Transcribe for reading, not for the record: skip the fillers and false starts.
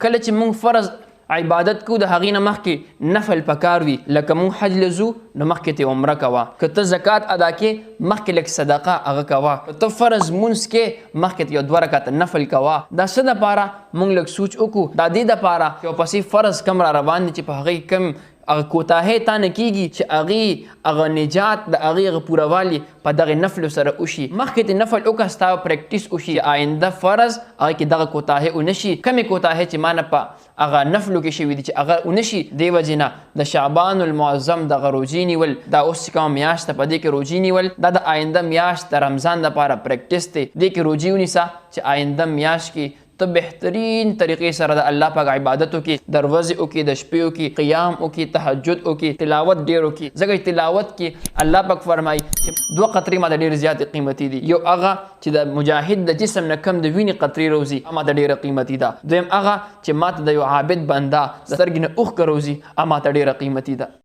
کله چې مونږ فرض عبادت کو د هغې نه مخکې نفل پکار وي، لکه مونږ حج لزو نو مخکې ته عمره کوه، که ته زکات ادا کې مخکې لږ صدقه هغه کوه، که ته فرض مونځ کې مخکې ته یو 2 رکعته نفل کوه. دا څه دپاره مونږ لږ سوچ وکړو، دا دې دپاره چې ورپسې فرض کم را روان دي چې په هغې کم هغه کوتاهۍ تا نه کېږي چې هغه نجات د هغې هغه پوروالي په دغې نفلو سره وشي. مخکې ته نفل وکړه، ستا پریکټیس وشي، آینده فرض هغې کې دغه کوتاهۍ ونه شي. کمې کوتاهۍ چې ما نه په هغه نفلو کې شوي دي چې هغه ونه شي. دې وجې نه د شعبان المعظم دغه روژې نیول، دا اوس چې کومه میاشت ده په دې کې روژې نیول، دا د آینده میاشت د رمضان دپاره پریکټیس دی. دې کې روژې ونیسه چې آینده میاشت کې ته بهترین طریقې سره د الله پاک عبادت وکړي، د ورځې وکړي، د شپې وکړي، قیام وکړي، تهجد وکړي، تلاوت ډېر وکړي. ځکه تلاوت کې الله پاک فرمایي چې 2 قطرې ماته ډېرې زیاتې قیمتي دي. یو هغه چې د مجاهد د جسم نه کم د وینې قطرې روزي ماته ډېره قیمتي ده. دویم هغه چې ماته د یو عابد بنده د سترګې نه اوښکه روزي ماته ډېره قیمتي ده.